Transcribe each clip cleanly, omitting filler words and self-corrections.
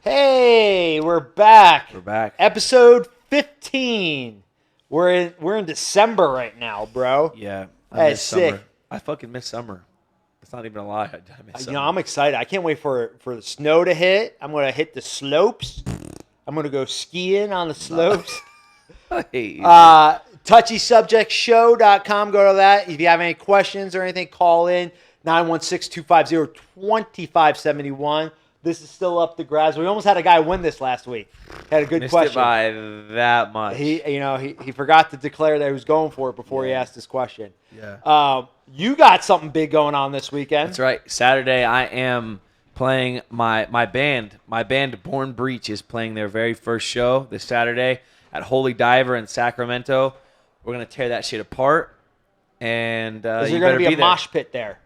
Hey, we're back. We're back. Episode 15. We're in December right now, bro. Yeah. That miss is sick. summer. I fucking miss summer. It's not even a lie. I miss summer. I'm excited. I can't wait for the snow to hit. I'm going to hit the slopes. I'm going to go skiing on the slopes. I hate you. TouchySubjectShow.com. Go to that. If you have any questions or anything, call in 916-250-2571. This is still up to grabs. We almost had a guy win this last week. Had a good Missed question. it by that much. He forgot to declare that he was going for it before he asked this question. Yeah. You got something big going on this weekend. That's right. Saturday, I am playing my band. My band, Born Breach, is playing their very first show this Saturday at Holy Diver in Sacramento. We're going to tear that shit apart. And Is there you going better to be a there. mosh pit there?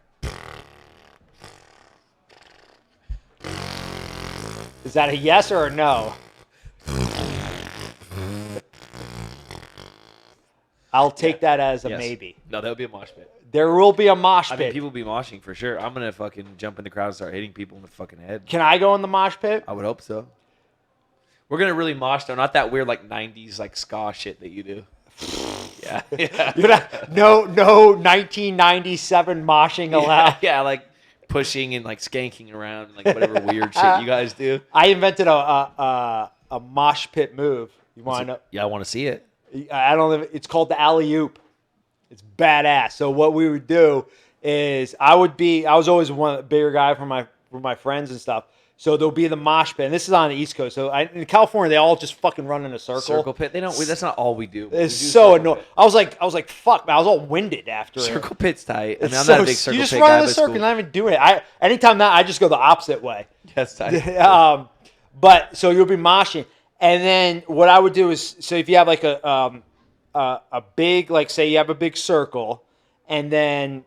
Is that a yes or a no? I'll take that as a Yes. maybe. No, that would be a mosh pit. There will be a mosh I pit. mean, people be moshing for sure. I'm going to fucking jump in the crowd and start hitting people in the fucking head. Can I go in the mosh pit? I would hope so. We're going to really mosh, though. Not that weird, like, 90s, like, ska shit that you do. Yeah. No 1997 moshing allowed. Yeah, like pushing and, like, skanking around and, like, whatever weird shit you guys do. I invented a mosh pit move. You want to know? Yeah, I want to see it. I don't know. It's called the alley-oop. It's badass. So what we would do is I was always one of the bigger guy for my friends and stuff. So there'll be the mosh pit, and this is on the East Coast. So in California, they all just fucking run in a circle. Circle pit? That's not all we do. It's so annoying. I was like, fuck, man. I was all winded after Circle it. pit's tight. I mean, It's I'm so, not a big circle you just pit run guy, in but a circle and not even do it. Anytime that I just go the opposite way. that's tight. But so you'll be moshing, and then what I would do is, so if you have like a big, like say you have a big circle, and then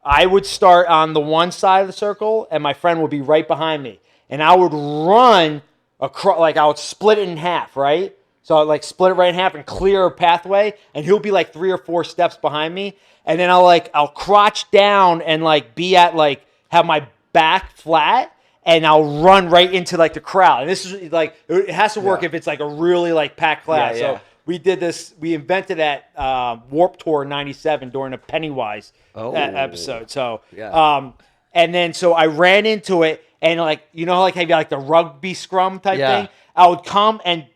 I would start on the one side of the circle, and my friend would be right behind me, and I would run across, like I would split it in half, right? So I'd like split it right in half and clear a pathway, and he'll be like 3 or 4 steps behind me, and then I'll crotch down and like be at like have my back flat. And I'll run right into like the crowd. And this is like it has to work if it's like a really like packed class. Yeah, yeah. So we did this. We invented at Warp Tour '97 during a Pennywise episode. So and then so I ran into it, and like like how you got like the rugby scrum type thing. I would come and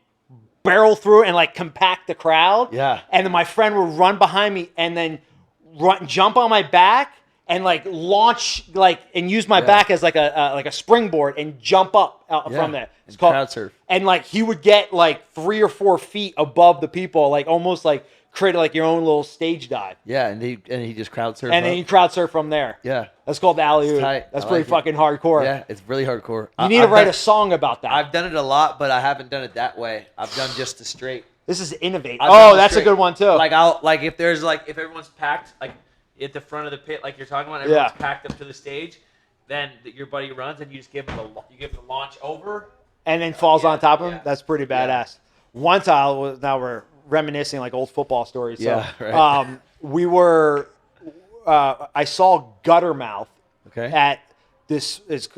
barrel through and like compact the crowd. Yeah. And then my friend would run behind me and then jump on my back. And like launch and use my back as like a springboard and jump up from there. It's called crowd surf. And like he would get like 3 or 4 feet above the people, like almost like create like your own little stage dive. Yeah, and he just crowd surf. And then you crowd surf from there. Yeah, that's called the alley-oop. That's pretty fucking hardcore. Yeah, it's really hardcore. You need to write a song about that. I've done it a lot, but I haven't done it that way. I've done just the straight. This is innovative. That's a good one too. Like if everyone's packed like at the front of the pit, like you're talking about, everyone's packed up to the stage. Then your buddy runs, and you just give him the launch over, and then falls on top of him. Yeah. That's pretty badass. One time, now we're reminiscing like old football stories. So, right. We were. I saw Guttermouth at this is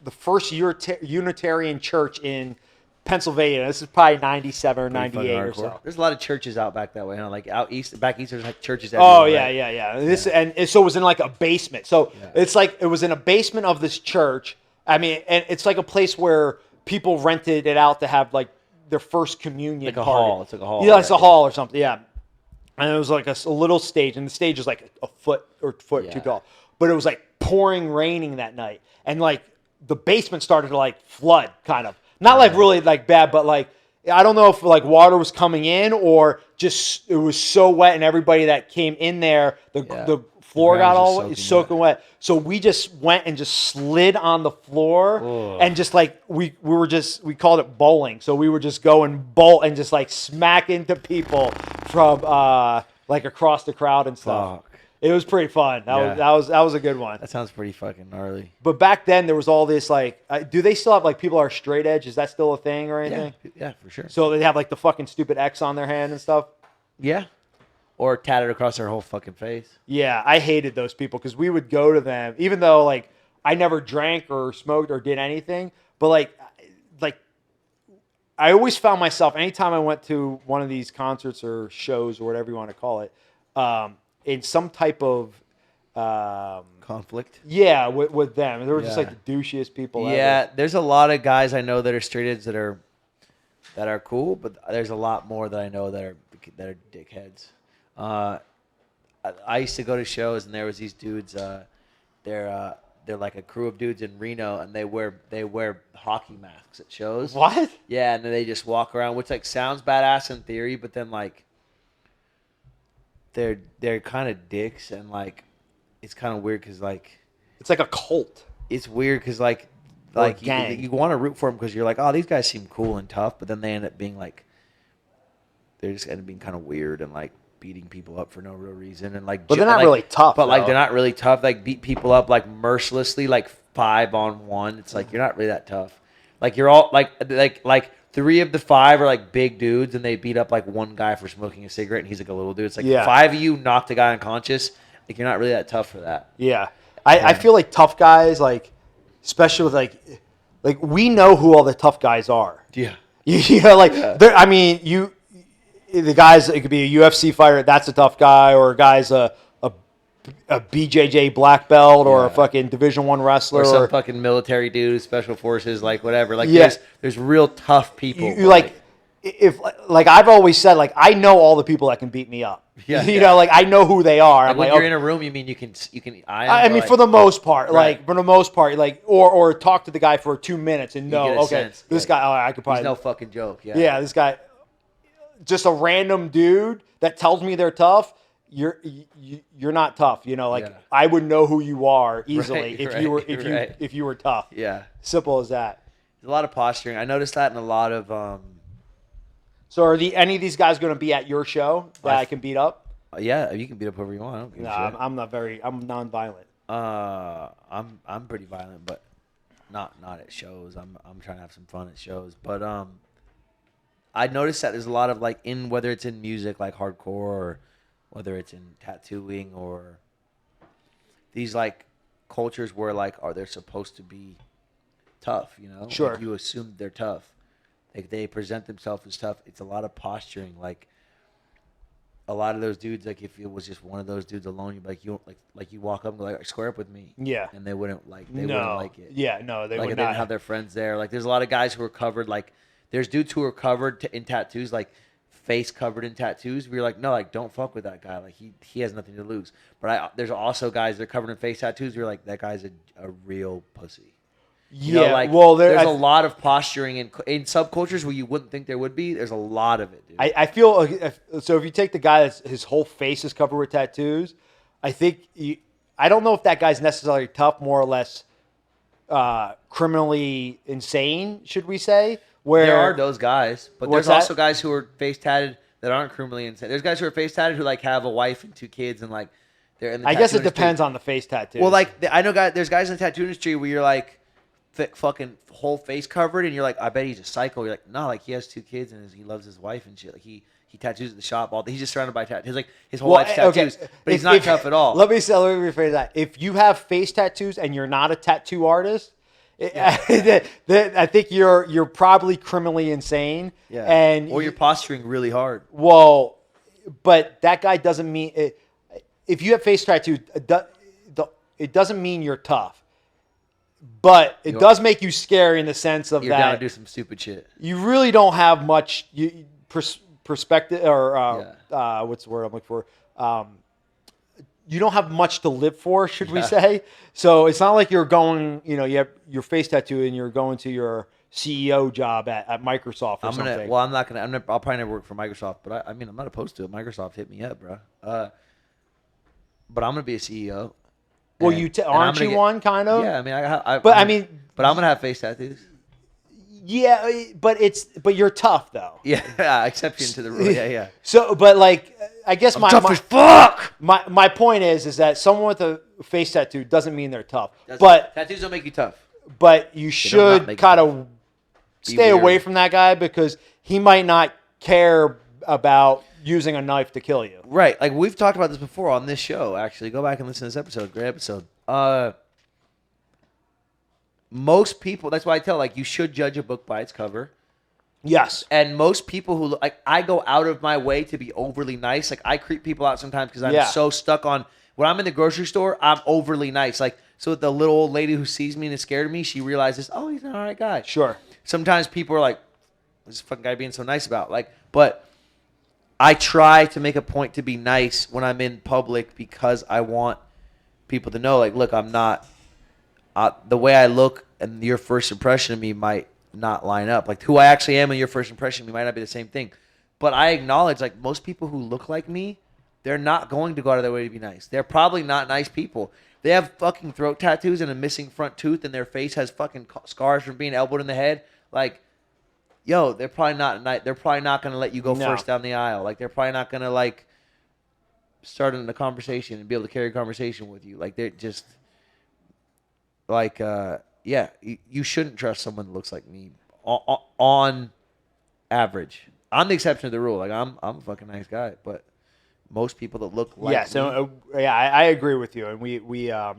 the first Unitarian church in Pennsylvania. This is probably 97 or 98 or so. There's a lot of churches out back that way, like out east, back east. There's like churches everywhere. Oh yeah. And so it was in like a basement. So it's like it was in a basement of this church. I mean, and it's like a place where people rented it out to have like their first communion like a party. hall. It's like a hall. Yeah, it's a hall or something. Yeah, and it was like a little stage, and the stage was like a foot too tall. But it was like pouring raining that night, and like the basement started to like flood, kind of. Not like really like bad, but like I don't know if like water was coming in or just it was so wet, and everybody that came in there, the floor got all soaking wet. So we just went and just slid on the floor and just like we called it bowling. So we would just go and bowl and just like smack into people from like across the crowd and stuff. It was pretty fun. That was a good one. That sounds pretty fucking gnarly. But back then there was all this like, do they still have like people are straight edge? Is that still a thing or anything? Yeah, for sure. So they have like the fucking stupid X on their hand and stuff. Yeah, or tatted across their whole fucking face. Yeah, I hated those people because we would go to them, even though like I never drank or smoked or did anything, but like I always found myself anytime I went to one of these concerts or shows or whatever you want to call it, in some type of conflict. Yeah, with them. They were just Yeah. like the douchiest people ever. Yeah, there's a lot of guys I know that are straight edge that are cool, but there's a lot more that I know that are dickheads. I used to go to shows and there was these dudes. They're like a crew of dudes in Reno, and they wear hockey masks at shows. What? Yeah, and then they just walk around, which like sounds badass in theory, but then like they're kind of dicks, and like it's kind of weird because like it's like a cult. It's weird because like you want to root for them because you're like, oh, these guys seem cool and tough, but then they end up being like they just end up being kind of weird and like beating people up for no real reason and like. But they're not really tough. But like they're not really tough. Like beat people up like mercilessly, like 5-on-1. It's like you're not really that tough. Like you're all like 3 of the 5 are like big dudes, and they beat up like one guy for smoking a cigarette, and he's like a little dude. It's like 5 of you knocked a guy unconscious. Like you're not really that tough for that. Yeah, I feel like tough guys, like especially with like we know who all the tough guys are. Yeah. You know, like I mean the guys, it could be a UFC fighter, that's a tough guy, or a guy's a BJJ black belt, or a fucking Division 1 wrestler, or some fucking military dude, special forces, like whatever. Like there's real tough people. You like if like I've always said, like I know all the people that can beat me up. Yeah, you know, like I know who they are. Like I'm when like, you're in a room, you mean you can I mean, like, for the most part, right. like or talk to the guy for 2 minutes and know, okay, sense. this guy, I could probably. He's no fucking joke. Yeah. Yeah, this guy, just a random dude that tells me they're tough. You're not tough. You know, like I would know who you are easily if you were tough. Yeah. Simple as that. There's a lot of posturing. I noticed that in a lot of. So are any of these guys going to be at your show that I can beat up? Yeah, you can beat up whoever you want. I don't give a shit. I'm non-violent. I'm pretty violent, but not at shows. I'm trying to have some fun at shows. But I noticed that there's a lot of like whether it's in music like hardcore, or whether it's in tattooing, or these like cultures where like they're supposed to be tough, you know? Sure. Like, you assume they're tough. Like they present themselves as tough. It's a lot of posturing. Like a lot of those dudes, like if it was just one of those dudes alone, you'd be like you walk up and go like, square up with me. Yeah. And they wouldn't like wouldn't like it. Yeah, no, they like would they not didn't have their friends there. Like there's a lot of guys who are covered. Like there's dudes who are covered in tattoos, like face covered in tattoos. We're like, no, like don't fuck with that guy. Like he has nothing to lose. But there's also guys that are covered in face tattoos. We're like, that guy's a real pussy. You know, like, well, there's a lot of posturing in subcultures where you wouldn't think there would be. There's a lot of it, dude. I feel so. If you take the guy that's his whole face is covered with tattoos, I think I don't know if that guy's necessarily tough, more or less criminally insane. Should we say? Where there are those guys, but there's also guys who are face tatted that aren't criminally insane. There's guys who are face tatted who like have a wife and 2 kids and like they're in the. I guess it depends on the face tattoo. Well, like I know there's guys in the tattoo industry where you're like. Fucking whole face covered, and you're like, I bet he's a psycho. You're like, no, like he has 2 kids and he loves his wife and shit. Like he tattoos at the shop all day. He's just surrounded by tattoos. Like his whole life's tattoos, but he's not tough at all. Let me rephrase that. If you have face tattoos and you're not a tattoo artist, I think you're probably criminally insane. Yeah. Or you're posturing really hard. Well, but that guy doesn't mean if you have face tattoos, it doesn't mean you're tough. But it does make you scary in the sense of you're down to do some stupid shit. You really don't have much perspective, or what's the word I'm looking for? You don't have much to live for, should we say? So it's not like you're going, you have your face tattoo and you're going to your CEO job at Microsoft or something. Well, I'll probably never work for Microsoft, but I mean, I'm not opposed to it. Microsoft hit me up, bro. But I'm gonna be a CEO. Well, aren't you one kind of? Yeah, I mean, but I'm gonna have face tattoos. Yeah, but you're tough though. Yeah, exception to the rule. Yeah. So, but like, I guess I'm tough as fuck. My point is that someone with a face tattoo doesn't mean they're tough. Tattoos don't make you tough. But you should kind of stay away from that guy because he might not care about using a knife to kill you. Right. Like we've talked about this before on this show, actually. Go back and listen to this episode. Great episode. most people. That's why I tell like you should judge a book by its cover. Yes. And most people who like I go out of my way to be overly nice. Like I creep people out sometimes because I'm so stuck on when I'm in the grocery store. I'm overly nice. Like so, the little old lady who sees me and is scared of me, she realizes, oh, he's an all right guy. Sure. Sometimes people are like, what's this fucking guy being so nice about? Like, but I try to make a point to be nice when I'm in public because I want people to know, like, look, I'm not the way I look and your first impression of me might not line up. Like who I actually am and your first impression of me might not be the same thing. But I acknowledge like most people who look like me, they're not going to go out of their way to be nice. They're probably not nice people. They have fucking throat tattoos and a missing front tooth and their face has fucking scars from being elbowed in the head. Like, yo, they're probably not they're probably not going to let you go first down the aisle. Like they're probably not going to like start in a conversation and be able to carry a conversation with you. Like they're just like yeah, you shouldn't trust someone that looks like me on average. I'm the exception to the rule. Like I'm a fucking nice guy, but most people that look like me. I agree with you, and we it's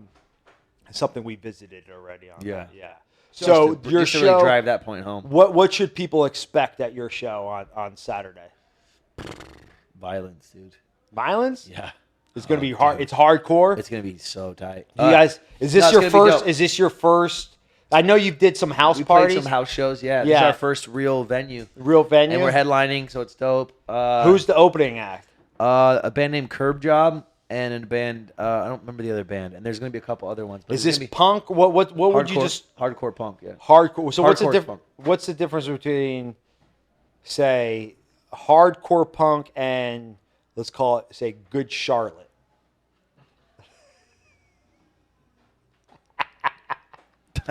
something we visited already on. Yeah, yeah. So your show, really drive that point home. What should people expect at your show on Saturday? Violence, dude. Violence? Yeah. It's gonna be hard. It's hardcore. It's gonna be so tight. You guys, is this your first? Is this your first? I know you did some house parties. Played some house shows. Yeah. This is our first real venue. Real venue. And we're headlining, so it's dope. Who's the opening act? A band named Curb Job and a band. I don't remember the other band. And there's gonna be a couple other ones. Is this punk? What would you just hardcore punk? Yeah. Hardcore. So hardcore what's the difference between, say, hardcore punk and let's call it, say, Good Charlotte?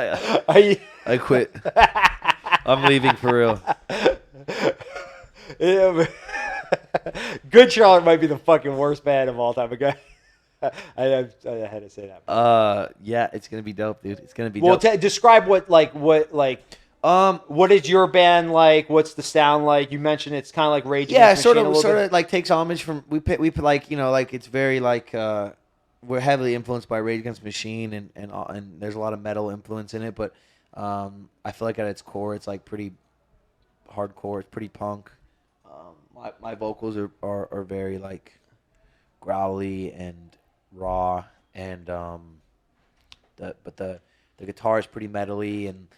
I quit. I'm leaving for real. Yeah, Good Charlotte might be the fucking worst band of all time. Okay, I had to say that. Yeah, it's gonna be dope, dude. It's gonna be dope. Well, describe what is your band like? What's the sound like? You mentioned it's kind of like Rage Against the Machine. Sort of like takes homage from we put like like it's very like we're heavily influenced by Rage Against the Machine and there's a lot of metal influence in it, but I feel like at its core it's like pretty hardcore. It's pretty punk. My vocals are very like growly and raw, and the guitar is pretty metally, and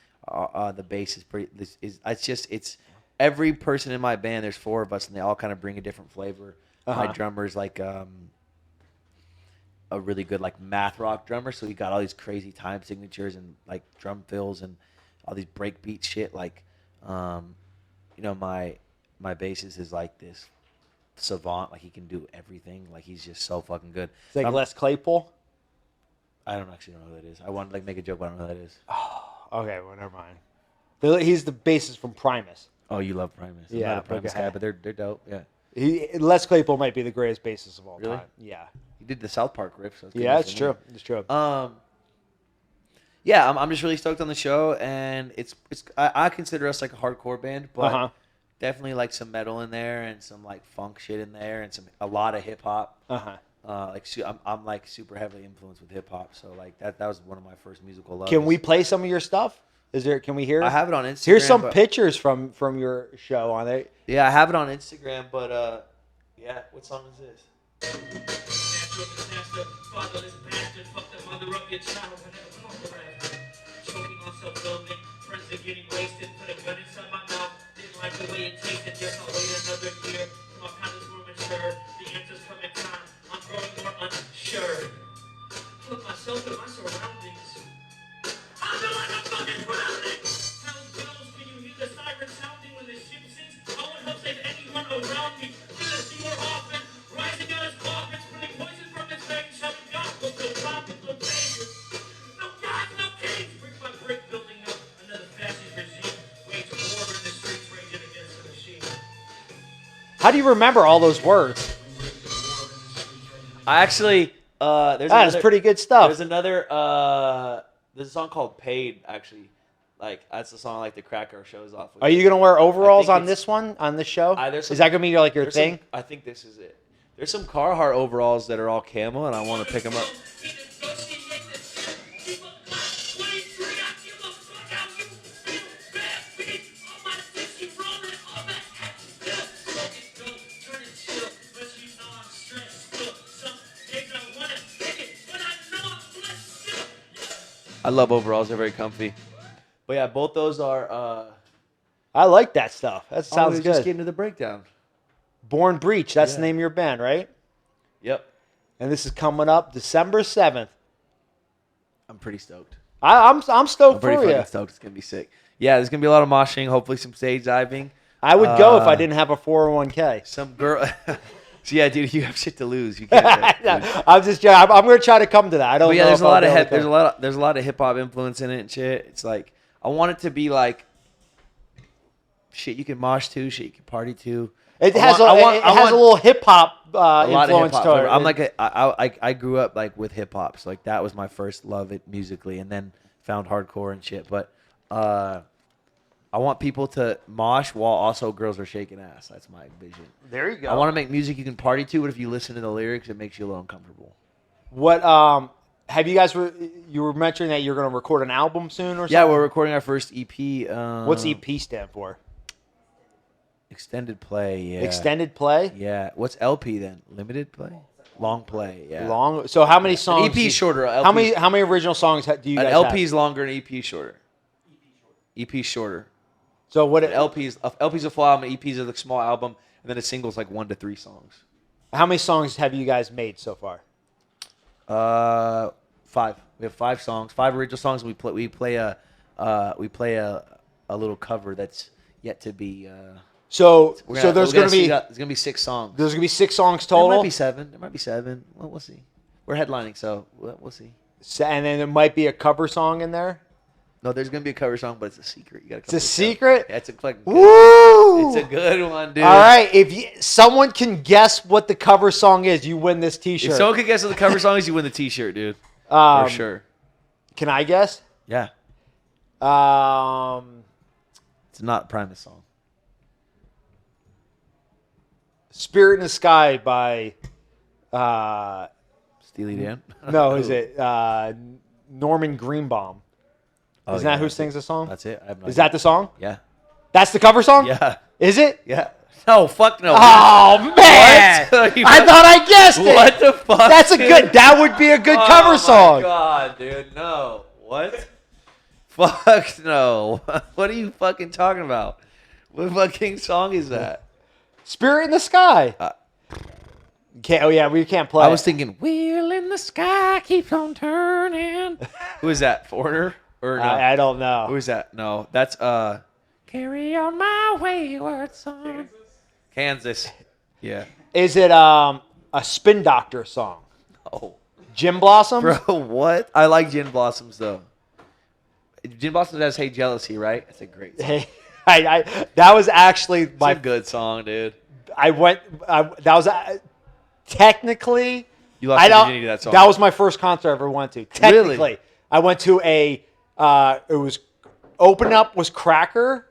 the bass is pretty. It's every person in my band. There's 4 of us, and they all kind of bring a different flavor. My drummer's like a really good like math rock drummer, so he got all these crazy time signatures and like drum fills and all these breakbeat shit. Like, my bassist is like this savant. Like he can do everything. Like he's just so fucking good. It's like Les Claypool. I don't actually know who that is. I want to like make a joke, but I don't know who that is. Oh, okay, well never mind. He's the bassist from Primus. Oh, you love Primus. I'm Yeah, not a Primus guy, but they're dope. Yeah. Les Claypool might be the greatest bassist of all time. Yeah. He did the South Park riff. So it's true. It's true. Yeah, I'm just really stoked on the show, and I consider us like a hardcore band, but definitely like some metal in there and some like funk shit in there and a lot of hip hop. I'm like super heavily influenced with hip hop, so like that was one of my first musical loves. Can we play some of your stuff? Can we hear it? I have it on Instagram. Here's some pictures from your show on it. Yeah, I have it on Instagram, but yeah, what song is this? Getting wasted, put a gun inside my mouth. Didn't like the way it tasted. Yes, I'll wait another year. My palate's more mature. The answers come in time. I'm growing more unsure. Put myself in my surroundings. I feel like I'm fucking drowning. Hell's bells, can you hear the siren sounding when the ship sinks? I won't help save anyone around me. Should I see more often? Rising out his coffins, putting poison from his veins. Shouting gospel till tropical dangerous. No God, no kings. Brick by brick building up. How do you remember all those words? I actually that's pretty good stuff. There's another there's a song called Paid, actually. Like that's the song I like to crack our shows off with. Are you gonna wear overalls on this show? Is that gonna be like your thing? I think this is it. There's some Carhartt overalls that are all camo, and I want to pick them up. love overalls. They're very comfy. But yeah, both those are. I like that stuff. That sounds Just good. getting to the breakdown. Born Breach. That's the Yeah. name of your band, right? Yep. And this is coming up December 7th. I'm pretty stoked. I'm stoked I'm pretty for you. fucking stoked. It's gonna be sick. Yeah, there's gonna be a lot of moshing. Hopefully, some stage diving. I would go if I didn't have a 401k. Some girl. So yeah, dude, you have shit to lose. You can't. I'm just joking. I'm going to try to come to that. I don't But yeah, know. there's if a I'll lot be of able to come. there's a lot of hip hop influence in it and shit. It's like I want it to be like shit you can mosh to, shit you can party to. It has a little hip hop influence to it. I'm like I grew up like with hip hop, so like that was my first love it musically, and then found hardcore and shit. But I want people to mosh while also girls are shaking ass. That's my vision. There you go. I want to make music you can party to, but if you listen to the lyrics, it makes you a little uncomfortable. What have you guys? You were mentioning that you're going to record an album soon or something? Yeah, we're recording our first EP. What's EP stand for? Extended play. Yeah. Extended play. Yeah. What's LP then? Limited play. Long play. Yeah. Long. So how many songs? An EP is shorter. How many original songs do you guys An have? LP is longer. An EP is shorter. EP is shorter. So what? LP's a full album. EP's a small album, and then a single's like 1 to 3 songs. How many songs have you guys made so far? 5. We have 5 songs, 5 original songs. We play a little cover that's yet to be. So there's going to be there's gonna be 6 songs. There's going to be 6 songs total. There might be 7. Well, we'll see. We're headlining, so we'll see. And then there might be a cover song in there. No, there's gonna be a cover song, but it's a secret. You gotta. It's a secret. Yeah, it's a fucking. Woo! It's a good one, dude. All right, if someone can guess what the cover song is, you win this T-shirt. If someone can guess what the cover song is, you win the T-shirt, dude. For sure. Can I guess? Yeah. It's not a Primus song. "Spirit in the Sky" by. Steely Dan. No, is it Norman Greenbaum? Oh, Isn't that who sings the song? That's it. I have no Is idea. that the song? Yeah. That's the cover song? Yeah. Is it? Yeah. No, fuck no. Oh man! What? I thought I guessed it. What the fuck? That's a good. That would be a good cover song. Oh my god, dude. No. What? Fuck no. What are you fucking talking about? What fucking song is that? "Spirit in the Sky." Can't. Oh yeah, we can't play. I was thinking, "Wheel in the sky keeps on turning." Who is that? Foreigner? Or no? I don't know. Who is that? No, that's "Carry on my wayward son." Kansas. Yeah. Is it a Spin Doctor song? Oh, Gin Blossoms? bro, what? I like Gin Blossoms though. Gin Blossoms has "Hey Jealousy," right? That's a great song. Hey, that was actually It's my. a good song, dude. That was technically. You lost your virginity to that song. That was my first concert I ever went to. Technically, Really? I went to a. It was open up was Cracker.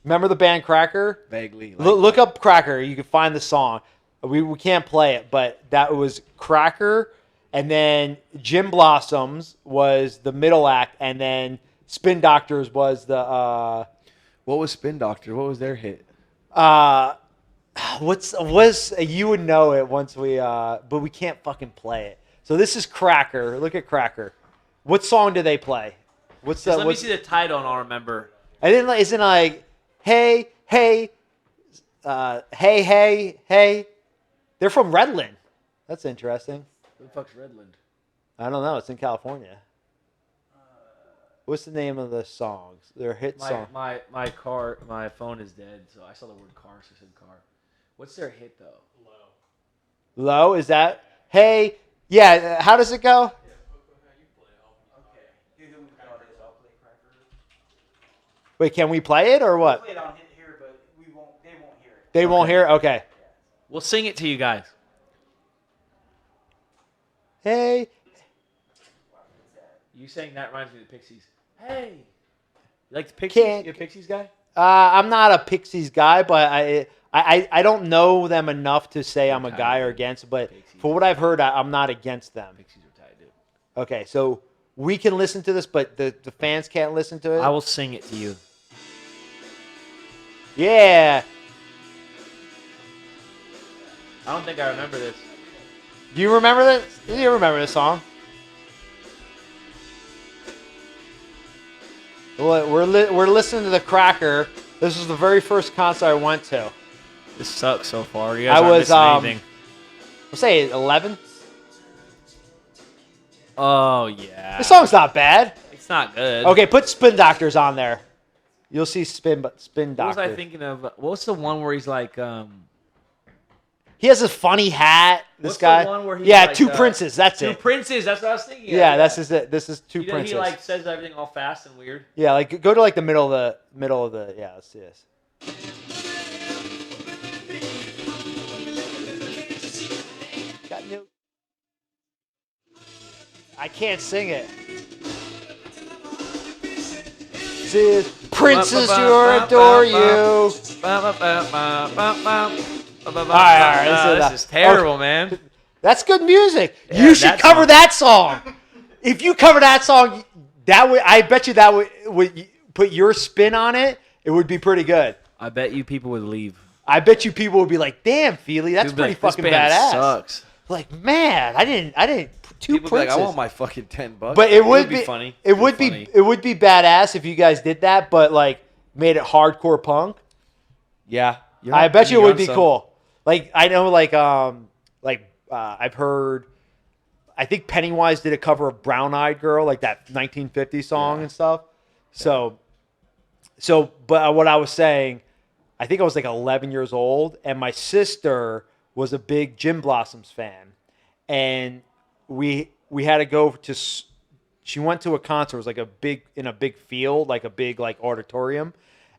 Remember the band Cracker? Vaguely. Look up Cracker. You can find the song. We can't play it, but that was Cracker, and then Gin Blossoms was the middle act, and then Spin Doctors was the. What was Spin Doctor? What was their hit? Was you would know it once we but we can't fucking play it. So this is Cracker. Look at Cracker. What song do they play? What's the? Let me see the title and I'll remember. I didn't. Isn't like hey hey, hey hey hey. They're from Redland. That's interesting. Who the fuck's Redland? I don't know. It's in California. What's the name of the songs? Their hit song. My phone is dead, so I saw the word car, so I said car. What's their hit though? Low, is that? Hey, yeah. How does it go? Wait, can we play it or what? Play it on here, but they won't hear it. They won't hear it? Okay. We'll sing it to you guys. Hey. You saying that reminds me of the Pixies. Hey, you like the Can't- Pixies? You a Pixies guy? I'm not a Pixies guy, but I don't know them enough to say I'm a guy or against. But for what I've heard, I'm not against them. Pixies are tight, dude. Okay, so we can listen to this, but the fans can't listen to it? I will sing it to you. Yeah. I don't think I remember this. Do you remember this? Do you remember this song? We're listening to the Cracker. This was the very first concert I went to. This sucks so far. You guys I aren't was missing anything. let's say 11. Oh yeah. This song's not bad. It's not good. Okay, put Spin Doctors on there. You'll see Spin Doctors. What was I thinking of? What was the one where he's like, He has a funny hat. This what's guy. the one where he's yeah, like, Two Princes. That's Two it. Princes? That's what I was thinking. Yeah, this is it. This is Two He Princes. like says everything all fast and weird. Yeah, like go to like the middle of the. Yeah, let's see this. Got new. I can't sing it. Says, Princess, you adore you. All right, this is terrible, man. That's good music. Yeah, You should that cover song. that song. If you cover that song, that would I bet you that would put your spin on it. It would be pretty good. I bet you people would leave. I bet you people would be like, "Damn, Fili, that's People would be pretty like, fucking this band badass." Sucks. Like, man, I didn't. Two People be like, Princes. I want my fucking $10. But it would be funny. It would be. funny. It would be badass if you guys did that, but like made it hardcore punk. Yeah. I bet you it you're would be on some. cool. Like I know, I've heard. I think Pennywise did a cover of Brown Eyed Girl, like that 1950 song and stuff. So, but what I was saying, I think I was like 11 years old, and my sister was a big Jim Blossoms fan, and we had to go to. She went to a concert. It was like in a big field, like a big like auditorium,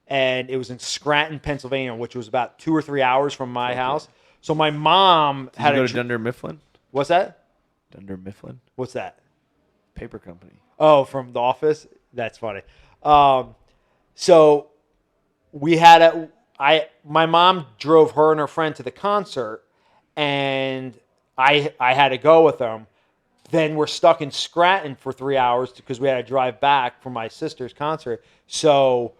and it was in Scranton, Pennsylvania, which was about 2 or 3 hours from my house. So my mom Did had you go a. to Dunder Mifflin? What's that? Dunder Mifflin What's that? Paper Company. Oh, from The Office? That's funny. So we had my mom drove her and her friend to the concert, and I had to go with them. Then we're stuck in Scranton for 3 hours because we had to drive back for my sister's concert. So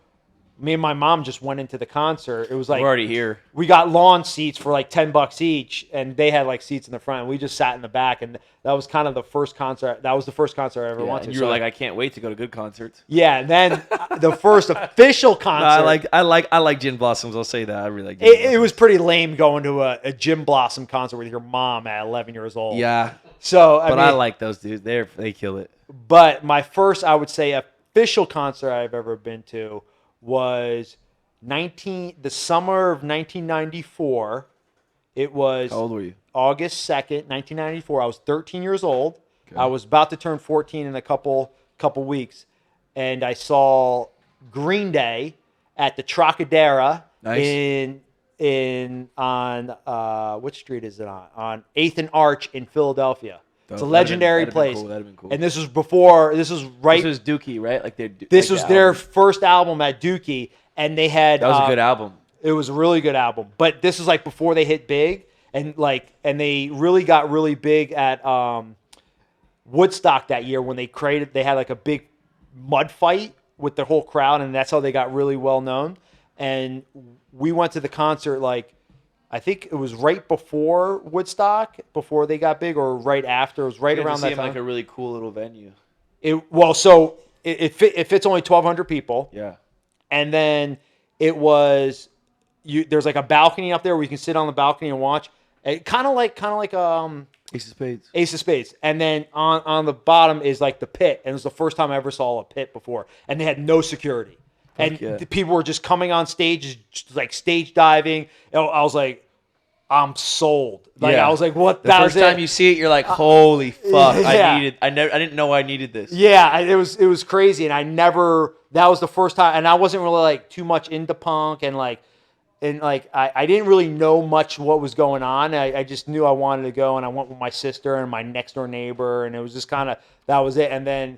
me and my mom just went into the concert. It was like We're already here. we got lawn seats for like $10 each, and they had like seats in the front. We just sat in the back, and that was kind of the first concert. That was the first concert I ever went to. And you were like, I can't wait to go to good concerts. yeah. And then the first official No, concert. I like Gin Blossoms. I'll say that. I really like. Gin It was pretty lame going to a Jim Blossom concert with your mom at 11 years old. Yeah, So but I like those dudes. They kill it. But my first, I would say, official concert I've ever been to was the summer of 1994. It was How old were you? August 2nd, 1994. I was 13 years old. Okay. I was about to turn 14 in a couple weeks, and I saw Green Day at the Trocadero Nice. on which street is it on? On 8th and Arch in Philadelphia. It's a Dope. legendary That'd have been place. cool. That'd have been cool. And this was before. This was right. This was Dookie, right? Like they. This was their first album at Dookie, and they had. That was a good album. It was a really good album, but this was like before they hit big, and they really got really big at Woodstock that year when they had like a big mud fight with the whole crowd, and that's how they got really well known. And we went to the concert I think it was right before Woodstock, before they got big, or right after. It was right around that time. Like a really cool little venue. It fits only 1,200 people. Yeah. And then it was there's like a balcony up there where you can sit on the balcony and watch. Kind of like Ace of Spades. Ace of Spades. And then on the bottom is like the pit, and it was the first time I ever saw a pit before, and they had no security. And yeah. the people were just coming on stage, just like stage diving. I was like, I'm sold. Yeah. I was like, what? The first time you see it, you're like, holy fuck! Yeah. I didn't know I needed this. Yeah, it was crazy, and that was the first time, and I wasn't really like too much into punk, and I didn't really know much what was going on. I just knew I wanted to go, and I went with my sister and my next door neighbor, and it was just kind of that was it, and then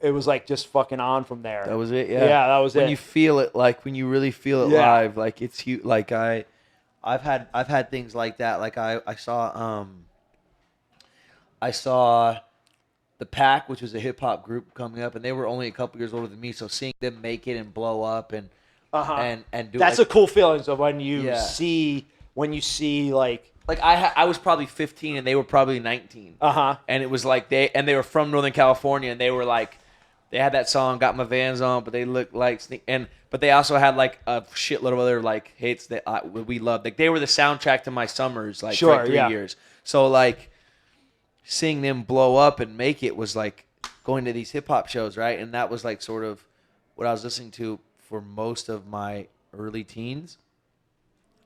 it was like just fucking on from there. That was it. Yeah. Yeah, that was when it. When you feel it, like when you really feel it Yeah. live, like it's huge. Like I've had things like that. Like I saw the Pack, which was a hip hop group coming up, and they were only a couple years older than me. So seeing them make it and blow up and do that's like, a cool feeling. So when you Yeah. see like I was probably 15 and they were probably 19. Uh-huh. And it was like they were from Northern California and they were like They had that song, Got My Vans On, but they looked like but they also had like a shitload of other like hits that we loved. Like they were the soundtrack to my summers, like for like 3 years. So like seeing them blow up and make it was like going to these hip hop shows, right? And that was like sort of what I was listening to for most of my early teens.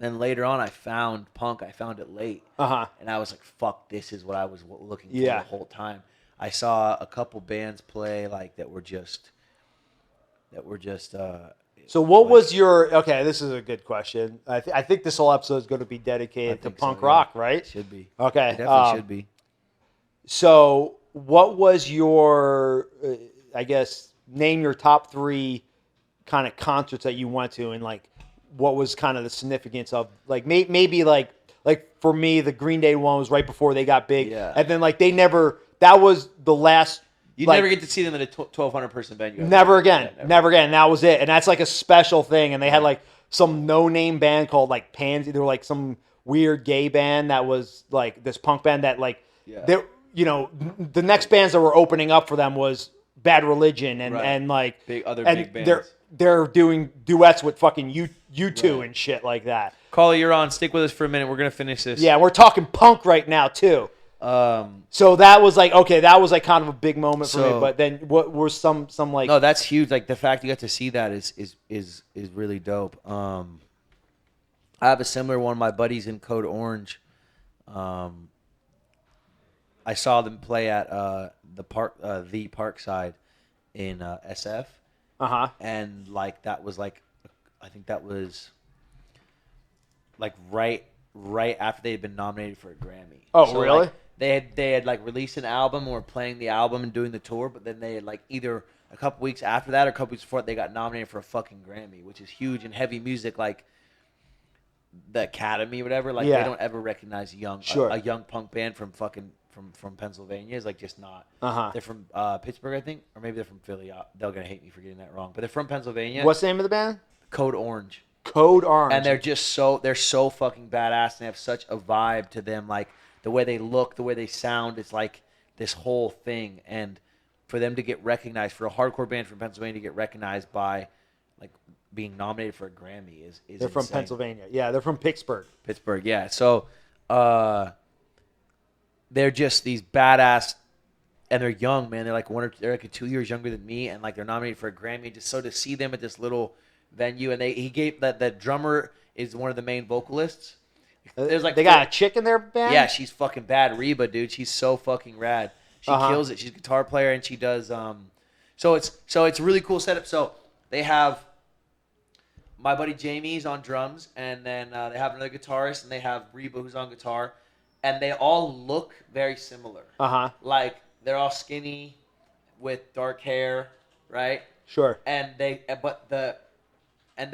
Then later on, I found punk. I found it late, and I was like, "Fuck, this is what I was looking for the whole time." I saw a couple bands play like that were just. So what was your? Okay, this is a good question. I think this whole episode is going to be dedicated to punk rock, right? It should be. Okay, It definitely should be. So what was your? I guess name your top 3 kind of concerts that you went to, and like what was kind of the significance of like maybe like for me the Green Day one was right before they got big, and then like they never. That was the last. You never get to see them in a 1,200 person venue. Never again. Never again. That was it. And that's like a special thing. And they had like some no-name band called like Pansy. They were like some weird gay band that was like this punk band that like, they, you know, the next bands that were opening up for them was Bad Religion and like big bands. They're doing duets with fucking U2 and shit like that. Carly, you're on. Stick with us for a minute. We're gonna finish this. Yeah, we're talking punk right now too. So that was like that was like kind of a big moment for me. But then what were some like? No, that's huge. Like the fact you got to see that is really dope. I have a similar one. My buddies in Code Orange. I saw them play at the Parkside in SF. And like that was like, I think that was like right after they had been nominated for a Grammy. Oh, so, really? Like, they had like released an album or were playing the album and doing the tour, but then they had like either a couple weeks after that or a couple weeks before it, they got nominated for a fucking Grammy, which is huge in heavy music, like the Academy or whatever. Like they don't ever recognize a young punk band from Pennsylvania. Is like just not. They're from Pittsburgh, I think, or maybe they're from Philly. They're gonna hate me for getting that wrong, but they're from Pennsylvania. What's the name of the band? Code Orange. Code Orange. And they're so fucking badass, and they have such a vibe to them, like the way they look, the way they sound. It's like this whole thing, and for them to get recognized, for a hardcore band from Pennsylvania to get recognized by like being nominated for a Grammy is they're from insane. Pennsylvania. Yeah, they're from Pittsburgh. Yeah. So they're just these badass, and they're young, man. They're like they're like 2 years younger than me, and like they're nominated for a Grammy. Just so to see them at this little venue, and he gave that drummer is one of the main vocalists. There's like they got a chick in their band. Yeah, she's fucking bad. Reba, dude, she's so fucking rad. She kills it. She's a guitar player, and she does so it's a really cool setup. So they have my buddy Jamie's on drums, and then they have another guitarist, and they have Reba who's on guitar, and they all look very similar. Like they're all skinny with dark hair, right? Sure. And they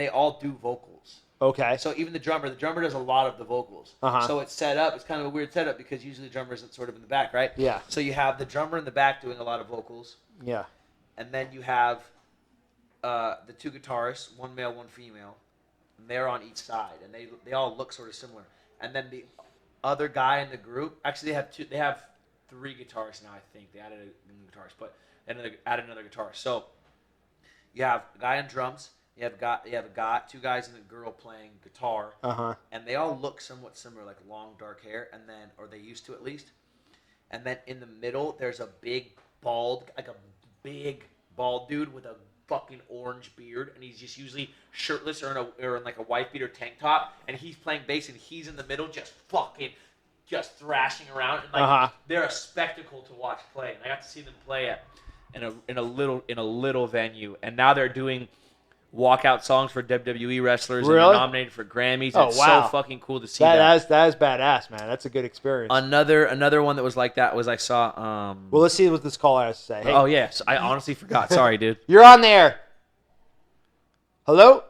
all do vocals. Okay. So even the drummer does a lot of the vocals. So it's set up. It's kind of a weird setup because usually the drummer isn't sort of in the back, right? Yeah. So you have the drummer in the back doing a lot of vocals. Yeah. And then you have the 2 guitarists, one male, one female. And they're on each side, and they all look sort of similar. And then the other guy in the group, actually they have 3 guitarists now, I think. They added a new guitarist, but added another guitarist. So you have a guy on drums. You have a guy, 2 guys and a girl playing guitar, and they all look somewhat similar, like long dark hair, and then, or they used to at least. And then in the middle, there's a big bald dude with a fucking orange beard, and he's just usually shirtless or in like a wife beater tank top, and he's playing bass, and he's in the middle, just thrashing around, and like they're a spectacle to watch play. And I got to see them play in a little venue, and now they're doing walkout songs for WWE wrestlers, and they're nominated for Grammys. Oh, it's wow. so fucking cool to see that. That is badass, man. That's a good experience. Another one that was like that was I saw. Well, let's see what this caller has to say. Hey, oh yeah, I honestly forgot. Sorry, dude. You're on the air. Hello.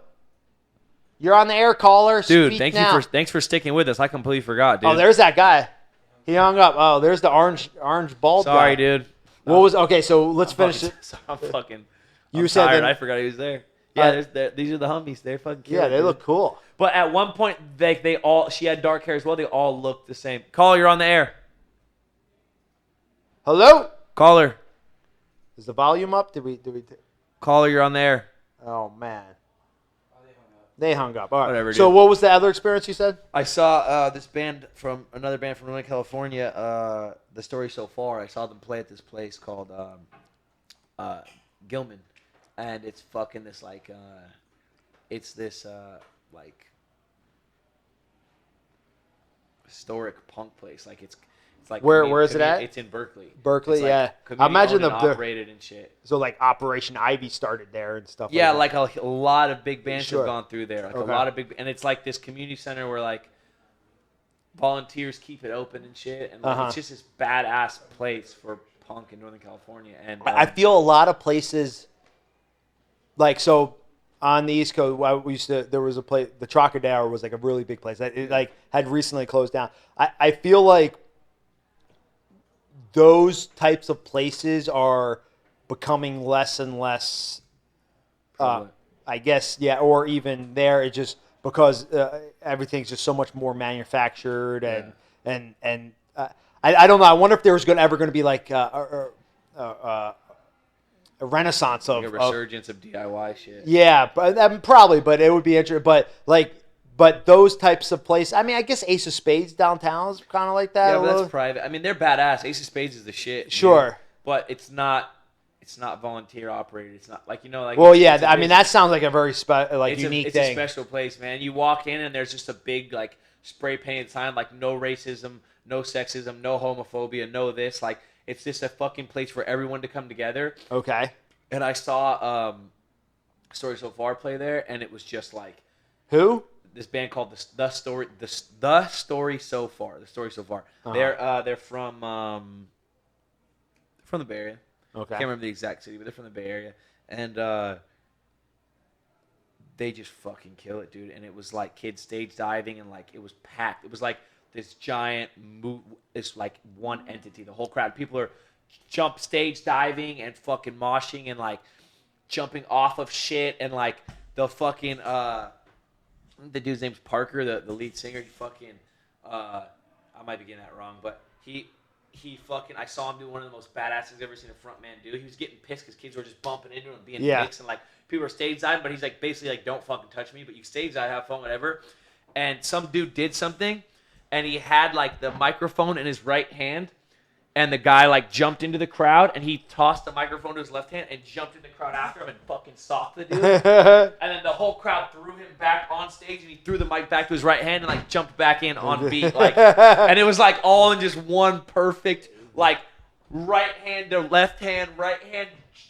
You're on the air, caller. Dude, Speak now. thanks for sticking with us. I completely forgot, dude. Oh, there's that guy. He hung up. Oh, there's the orange bald guy. Sorry, dude. What was okay? So let's finish it. I'm fucking. You I'm said tired. that- I forgot he was there. Yeah, these are the homies. They're fucking cute. Yeah, they look cool. But at one point, she had dark hair as well. They all looked the same. Caller, you're on the air. Hello. Caller. Is the volume up? Did we? Caller, you're on there. Oh man. They hung up. All right. Whatever, So dude. what was the other experience you said? I saw another band from Northern California, The Story So Far. I saw them play at this place called Gilman, and it's fucking this like historic punk place. Like it's like Where is it at? It's in Berkeley. Berkeley, It's like yeah. I community imagine owned and the operated and shit. so like Operation Ivy started there and stuff. Yeah, like like a lot of big bands Sure. have gone through there. Like Okay. a lot of big, and it's like this community center where like volunteers keep it open and shit, and like, it's just this badass place for punk in Northern California. And I feel a lot of places, like so, on the East Coast. We used to there was a place. The Trocadero was like a really big place. It like had recently closed down. I feel like those types of places are becoming less and less. I guess yeah, or even there it just because everything's just so much more manufactured and I don't know. I wonder if there was ever going to be like a renaissance of like a resurgence of DIY shit. yeah, but probably, but it would be interesting. But those types of places. I mean, I guess Ace of Spades downtown is kind of like that. Yeah, but that's private. I mean, they're badass. Ace of Spades is the shit. Sure. Dude. But it's not volunteer operated. It's not like like. Well, it's yeah. a I mean, business. that sounds like a very It's unique it's thing. a special place, man. You walk in and there's just a big like spray painted sign like no racism, no sexism, no homophobia, no this. Like it's just a fucking place for everyone to come together. Okay. And I saw Story So Far play there, and it was just like Who? this band called the Story So Far. The Story So Far. They're from the Bay Area. Okay. Can't remember the exact city, but they're from the Bay Area, and they just fucking kill it, dude. And it was like kids stage diving, and like it was packed. It was like this giant it's like one entity. The whole crowd, people are jump stage diving and fucking moshing and like jumping off of shit, and like the fucking the dude's name's Parker, the lead singer. He fucking I might be getting that wrong, but he fucking I saw him do one of the most badass things I've ever seen a front man do. He was getting pissed because kids were just bumping into him and being dicks, and like people were stage diving, but he's like basically like don't fucking touch me, but you stage dive, have fun, whatever. And some dude did something, and he had like the microphone in his right hand. And the guy like jumped into the crowd, and he tossed the microphone to his left hand and jumped in the crowd after him and fucking socked the dude. And then the whole crowd threw him back on stage, and he threw the mic back to his right hand and like jumped back in on beat. Like, and it was like all in just one perfect like right hand to left hand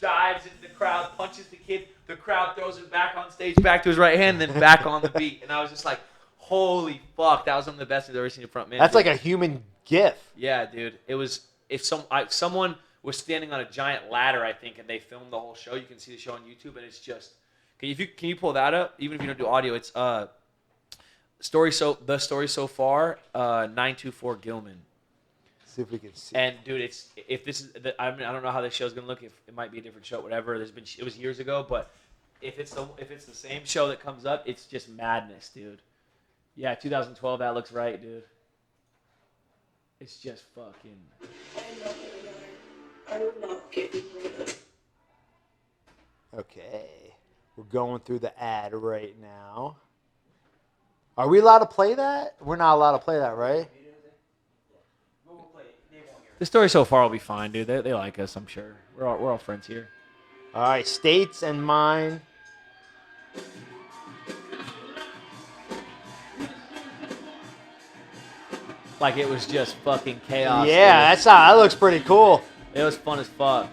dives into the crowd, punches the kid. The crowd throws him back on stage, back to his right hand, and then back on the beat. And I was just like, holy fuck, that was one of the best things I've ever seen in front man. That's like a human GIF. Yeah, dude. It was if someone was standing on a giant ladder, I think, and they filmed the whole show. You can see the show on YouTube, and it's just can you pull that up? Even if you don't do audio, it's the story so far 924 Gilman. See if we can see. And dude, it's if this is I don't know how this show's gonna look. If it might be a different show, whatever. It was years ago, but if it's the same show that comes up, it's just madness, dude. Yeah, 2012. That looks right, dude. It's just fucking. Okay, we're going through the ad right now. Are we allowed to play that? We're not allowed to play that, right? The story so far will be fine, dude. They like us, I'm sure. We're all friends here. All right, States and Mine. Like it was just fucking chaos. Yeah, dude. that looks pretty cool. It was fun as fuck.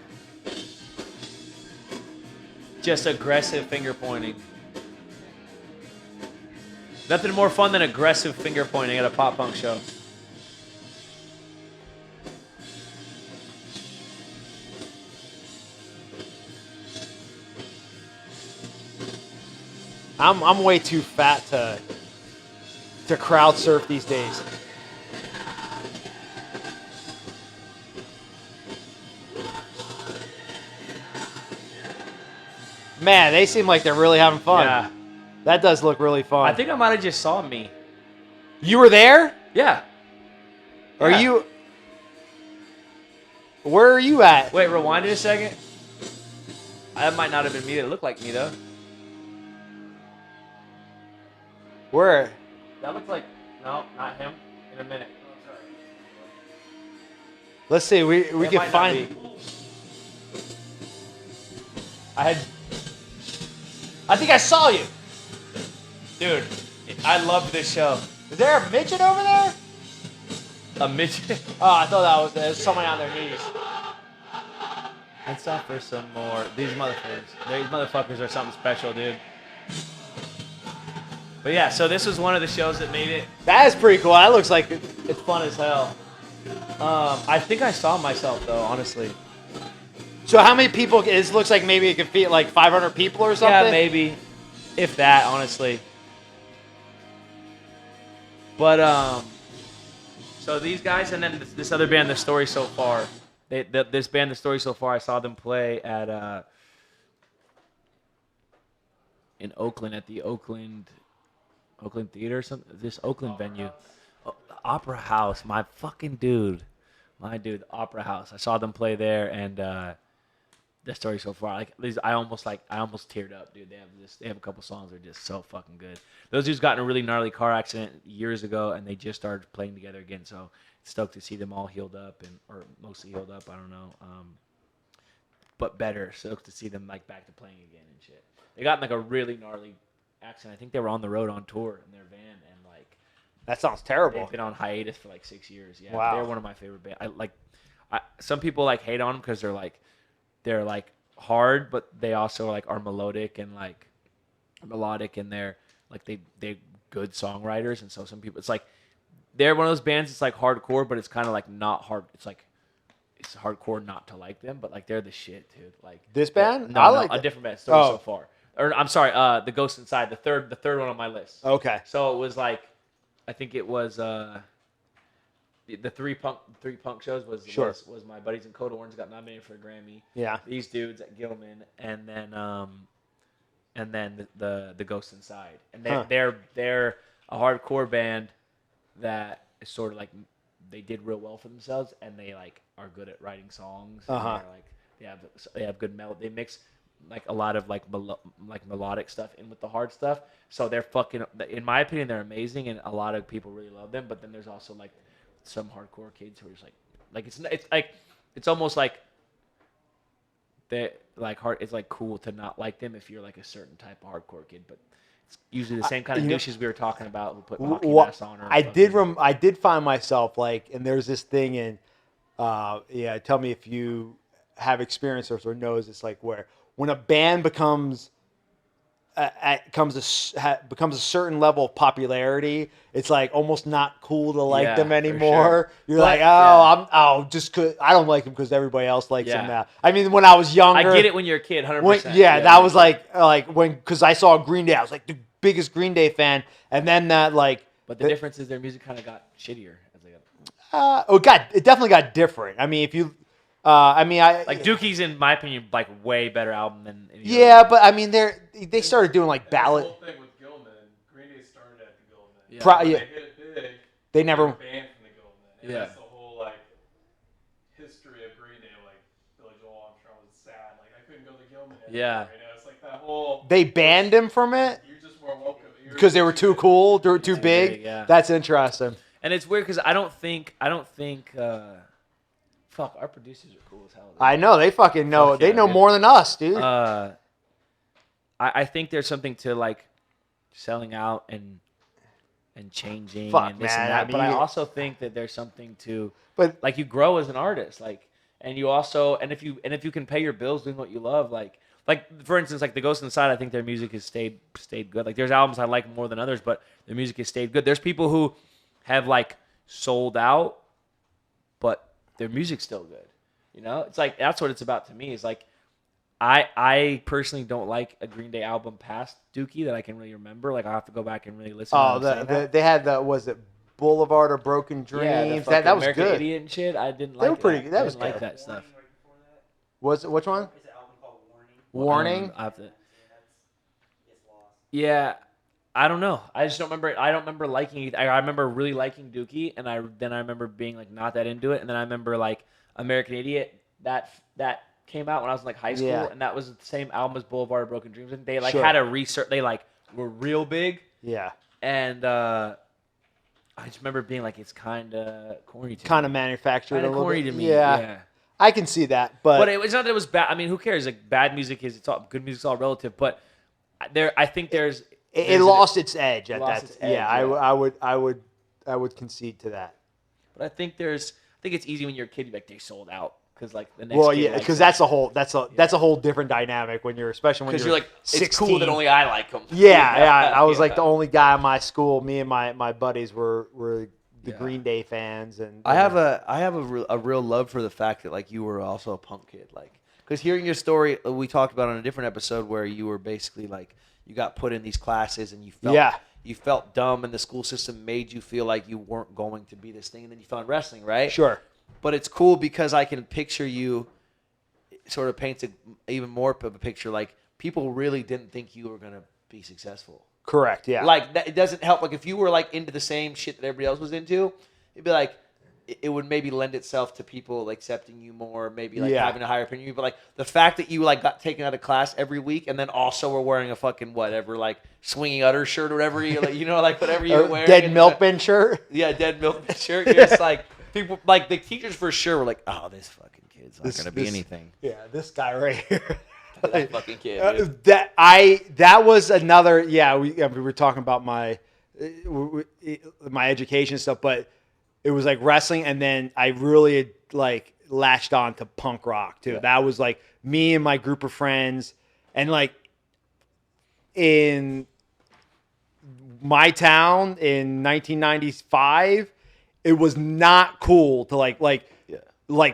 Just aggressive finger pointing. Nothing more fun than aggressive finger pointing at a pop punk show. I'm way too fat to crowd surf these days. Man, they seem like they're really having fun. Yeah. That does look really fun. I think I might have just saw me. You were there? Yeah. Are Yeah. you? Where are you at? Wait, rewind it a second. That might not have been me. That looked like me though. Where? That looked like no, not him. In a minute. Let's see. We It can might not find. be. I think I saw you, dude. I loved this show. Is there a midget over there? A midget. Oh, I thought there was someone on their knees. Let's offer some more. These motherfuckers are something special, dude. But yeah, so this was one of the shows that made it. That is pretty cool. That looks like It's fun as hell. I think I saw myself though, honestly. So how many people? It looks like maybe it could fit like 500 people or something. Yeah, maybe, if that, honestly. But so these guys, and then this other band, The Story So Far. This band, The Story So Far, I saw them play at in Oakland at the Oakland Theater or something. This Oakland venue, Opera House. My dude, the Opera House. I saw them play there, and The Story So Far. Like these, I almost teared up, dude. They have a couple songs that are just so fucking good. Those dudes got in a really gnarly car accident years ago, and they just started playing together again. So stoked to see them all healed up or mostly healed up. I don't know, but better. Stoked to see them like back to playing again and shit. They got in like a really gnarly accident. I think they were on the road on tour in their van, and like That sounds terrible. they've been on hiatus for like 6 years. Yeah, Wow. they're one of my favorite bands. Some people like hate on them because they're like hard, but they also like are melodic and like melodic, and they're good songwriters. And so some people, it's like they're one of those bands. It's like hardcore, but it's kind of like not hard. It's hardcore not to like them, but like they're the shit, dude. Like This band? No, I no, like a it. different band. Story Oh. So Far, or I'm sorry, The Ghost Inside, the third one on my list. Okay. So it was like, I think it was the three punk shows was Sure. was my buddies in Code Orange got nominated for a Grammy. Yeah. These dudes at Gilman, and then the Ghost Inside, and they're a hardcore band that is sort of like they did real well for themselves, and they like are good at writing songs. And Uh-huh. they're, like they have good melody. They mix like a lot of like melodic stuff in with the hard stuff. So they're fucking, in my opinion, they're amazing, and a lot of people really love them. But then there's also like some hardcore kids who are just it's almost like they like hard. It's like cool to not like them if you're like a certain type of hardcore kid, but it's usually the same kind of douches we were talking about who put hockey masks on. Or I did find myself like, and there's this thing in, tell me if you have experience or knows it's like where when a band becomes becomes a certain level of popularity, it's like almost not cool to like them for anymore. sure. You're But, like, yeah. I don't like them because everybody else likes Yeah. them now. I mean, when I was younger, I get it when you're a kid, 100%. that was like because I saw Green Day, I was like the biggest Green Day fan, and then that like. But the difference is their music kind of got shittier as they got. It definitely got different. I mean, if you, Like Dookie's, in my opinion, like way better album than. Any yeah, but I mean, they started doing like ballad. The whole thing with Gilman, Green Day started at the Gilman. Yeah. When Yeah. they hit it big. They never- were banned from the Gilman. And Yeah. that's the whole like history of Green Day. Like Billy Joel Armstrong was sad. Like I couldn't go to the Gilman anymore. Yeah. You know, it's like that whole. They banned him from it You're just more welcome. because they were too cool, they were too big. big, yeah. That's interesting. And it's weird because I don't think. Fuck, our producers are cool as hell. dude. I know they fucking know. Fuck They yeah, know dude. more than us, dude. I think there's something to like selling out and changing Fuck, and this man, and that. I mean, but I you- also think that there's something to But- like you grow as an artist, like, and you also if you can pay your bills doing what you love, like for instance, like the Ghost Inside, I think their music has stayed good. Like there's albums I like more than others, but their music has stayed good. There's people who have like sold out, but their music's still good. You know, it's like that's what it's about to me. Is like I personally don't like a Green Day album past Dookie that I can really remember. Like I have to go back and really listen. Oh, to them they had was it Boulevard of Broken Dreams? that That was American good. Idiot and shit. I didn't like. They were pretty good. That I was didn't like good. that stuff. Warning right before that. Was it which one? It's an album called Warning. Warning. I have to. It's lost. Yeah, I don't know. I just don't remember. I don't remember liking it. I remember really liking Dookie, and then I remember being like not that into it, and then I remember like American Idiot. That came out when I was in like high school, Yeah. and that was the same album as Boulevard of Broken Dreams, and they like Sure. had a research. They like were real big, Yeah. and I just remember being like, it's kind of corny to me. Kind of manufactured a Kind of little corny bit. to me. Yeah. I can see that, But it was not that it was bad. I mean, who cares? Like bad music is it's all good music's all relative. But I think there's it lost its edge at lost that. its edge, Yeah, I would concede to that. But I think it's easy when you're a kid. You're like they sold out because like the next. Well, kid yeah, likes because it. that's a whole different dynamic when you're especially when Because you're you're like 16. it's cool that only I like them. Yeah, yeah. I was like the only guy in my school. Me and my buddies were the Green Day fans, and I have a real love for the fact that like you were also a punk kid, like because hearing your story, we talked about on a different episode where you were basically like you got put in these classes and you felt dumb and the school system made you feel like you weren't going to be this thing, and then you found wrestling, right? Sure. But it's cool because I can picture you. It sort of paints even more of a picture. Like people really didn't think you were gonna be successful. Correct. Yeah. Like that, it doesn't help. Like if you were like into the same shit that everybody else was into, it'd be like it would maybe lend itself to people accepting you more, maybe like having a higher opinion. But like the fact that you like got taken out of class every week and then also were wearing a fucking whatever like swinging udder shirt or whatever you like, like whatever you're wearing, Dead Milkman shirt. Yeah, dead milkman shirt. You're just like people like the teachers for sure were like, oh, this fucking kid's not gonna be anything. Yeah, this guy right here. That fucking kid. Dude. That was another. Yeah, we were talking about my education stuff, but it was like wrestling, and then I really like latched on to punk rock too. Yeah. That was like me and my group of friends, and like in my town in 1995, it was not cool to like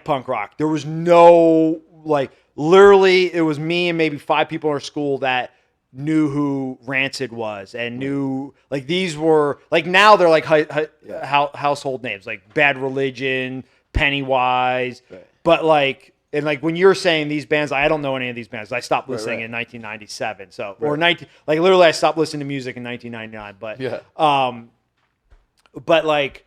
punk rock. There was no like. Literally, it was me and maybe 5 people in our school that knew who Rancid was and knew like these were like now they're like household names like Bad Religion, Pennywise, but like and like when you're saying these bands, I don't know any of these bands. I stopped listening in 1997, so or 19 like literally I stopped listening to music in 1999. But like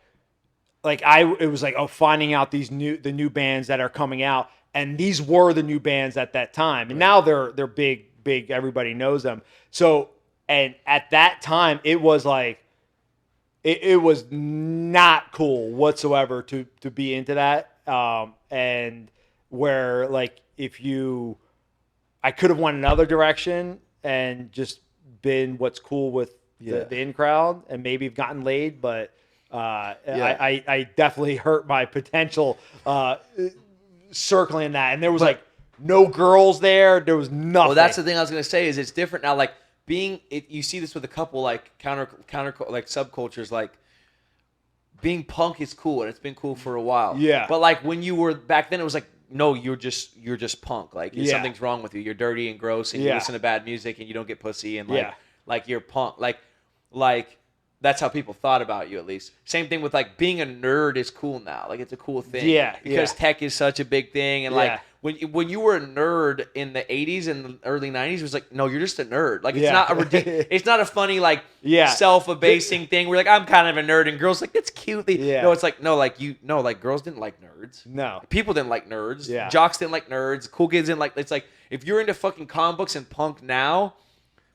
it was like finding out the new bands that are coming out. And these were the new bands at that time. And now they're big. Everybody knows them. So, and at that time, it was like, it was not cool whatsoever to be into that. And where like, I could have went another direction and just been what's cool with the in crowd and maybe have gotten laid. But I definitely hurt my potential, circling that, and there was like no girls there. There was nothing. Well, that's the thing I was gonna say is it's different now. Like you see this with a couple like counter like subcultures. Like being punk is cool, and it's been cool for a while. Yeah. But like when you were back then, it was like no, you're just punk. Like something's wrong with you. You're dirty and gross, and you listen to bad music, and you don't get pussy, and like you're punk. Like. That's how people thought about you, at least. Same thing with like being a nerd is cool now. Like it's a cool thing. Yeah. Because tech is such a big thing, and like when you were a nerd in the 80s and the early 90s, it was like no, you're just a nerd. Like it's not a it's not a funny like self-abasing thing. We're like I'm kind of a nerd, and girls like that's cute. No, it's like like girls didn't like nerds. No, people didn't like nerds. Yeah, jocks didn't like nerds. Cool kids didn't like. It's like if you're into fucking comic books and punk now,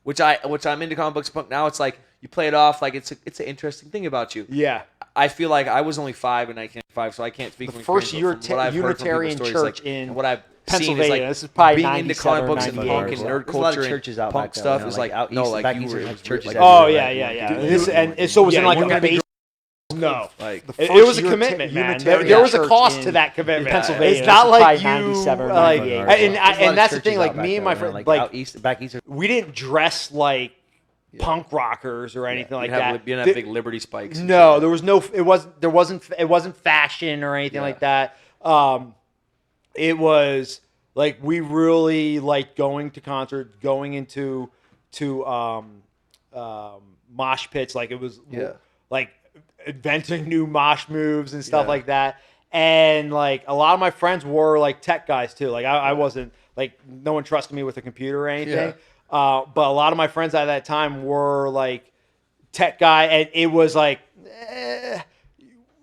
which I'm into comic books and punk now, it's like. You play it off like it's an interesting thing about you. Yeah. I feel like I was only 5 in 1995, so I can't speak. The first Unitarian church in what I've Pennsylvania. Seen is like this is probably being into comic books and punk and nerd culture churches and out punk back stuff then, is like like no, like you were churches. Oh yeah. And so it was in like a base. No, like it was a commitment, man. There was a cost to that commitment. Pennsylvania. It's not like you, 97 or like, 98. and that's the thing. Like me and my friend, like back east. We didn't dress like punk rockers or anything like that. You didn't have big Liberty spikes. No, there was no. It wasn't fashion or anything like that. It was like we really liked going to concerts, going into mosh pits. Like it was like inventing new mosh moves and stuff like that. And like a lot of my friends were like tech guys too. Like I wasn't like no one trusted me with a computer or anything. But a lot of my friends at that time were like tech guy, and it was like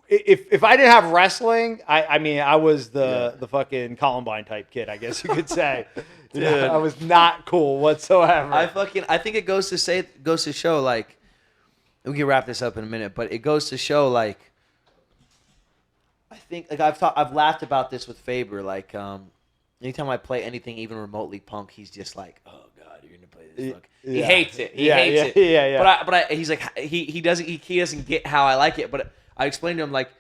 if I didn't have wrestling, I mean, I was the fucking Columbine type kid, I guess you could say. You know, I was not cool whatsoever. I think it goes to show, like, we can wrap this up in a minute, but it goes to show, like, I think, like, I've laughed about this with Faber, like, anytime I play anything even remotely punk, he's just like, oh god, you're gonna play this fuck. He hates it. He hates it. Yeah. But he's like, he doesn't get how I like it. But I explained to him, like,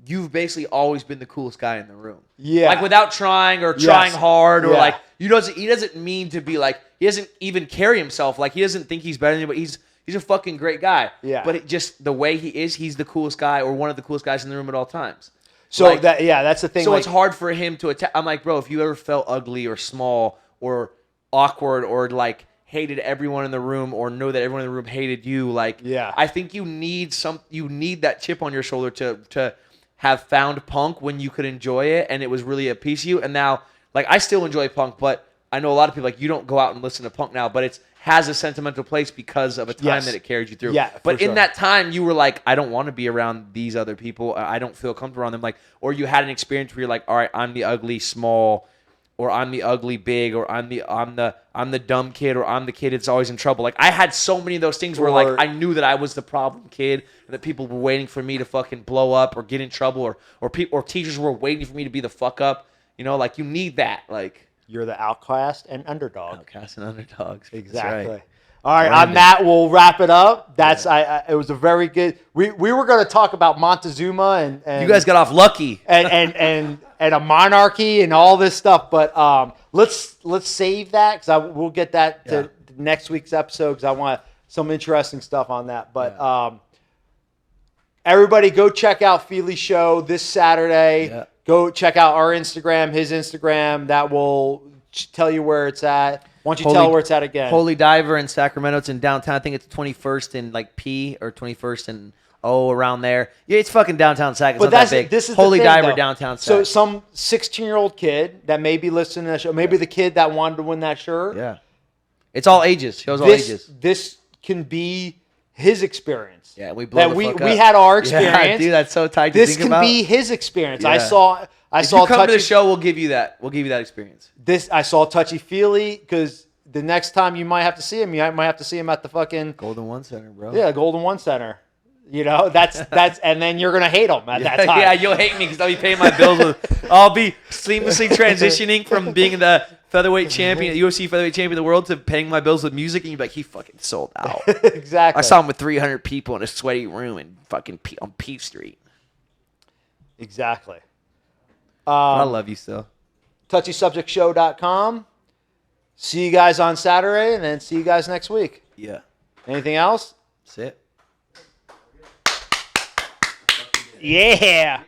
you've basically always been the coolest guy in the room. Yeah. Like, without trying or trying hard or Yeah. like, he doesn't mean to be like, he doesn't even carry himself like, he doesn't think he's better than anybody. He's a fucking great guy. Yeah. But just the way he is, he's the coolest guy or one of the coolest guys in the room at all times. So like, that's the thing. So like, it's hard for him to attack. I'm like, bro, if you ever felt ugly or small or awkward or like hated everyone in the room or know that everyone in the room hated you, like, I think you need that chip on your shoulder to have found punk when you could enjoy it and it was really a piece of you. And now, like, I still enjoy punk, but I know a lot of people, like, you don't go out and listen to punk now, but it has a sentimental place because of a time that it carried you through. Yeah, but for in sure. that time, you were like, I don't want to be around these other people. I don't feel comfortable around them. Like, or you had an experience where you're like, all right, I'm the ugly small, or I'm the ugly big, or I'm the dumb kid, or I'm the kid that's always in trouble. Like, I had so many of those things where, like, I knew that I was the problem kid and that people were waiting for me to fucking blow up or get in trouble, or teachers were waiting for me to be the fuck up. You know, like, you need that. Like, you're the outcast and underdog. Outcasts and underdogs. Exactly. That's right. All right, on that, we'll wrap it up. That's it was a very good. We were going to talk about Montezuma and you guys got off lucky and a monarchy and all this stuff, but let's save that because we'll get that to next week's episode because I want some interesting stuff on that. But everybody, go check out Fili's show this Saturday. Yeah. Go check out our Instagram, his Instagram. That will tell you where it's at. Why don't you tell where it's at again? Holy Diver in Sacramento. It's in downtown. I think it's 21st in like P or 21st and around there. Yeah, it's fucking downtown Sac. It's not that big. This is Holy the thing, Diver though. downtown Sac. So some 16-year-old kid that may be listening to that show, maybe the kid that wanted to win that shirt. Yeah. It's all ages. Shows all ages. This can be his experience. Yeah, we blow that the fuck we up. had our experience. Yeah, dude, that's so tight to This think can about. be his experience. Yeah. I saw If you come Touchy, to the show, we'll give you that. We'll give you that experience. I saw Touchy Fili because the next time you might have to see him, you might have to see him at the fucking Golden One Center, bro. Yeah, Golden One Center. You know, that's and then you're gonna hate him at that time. Yeah, you'll hate me because I'll be paying my bills. I'll be seamlessly transitioning from being the featherweight champion, UFC featherweight champion of the world, to paying my bills with music, and you're like, he fucking sold out. Exactly. I saw him with 300 people in a sweaty room in fucking on Peach Street. Exactly. I love you still. TouchySubjectShow.com. See you guys on Saturday, and then see you guys next week. Yeah. Anything else? That's it. Yeah.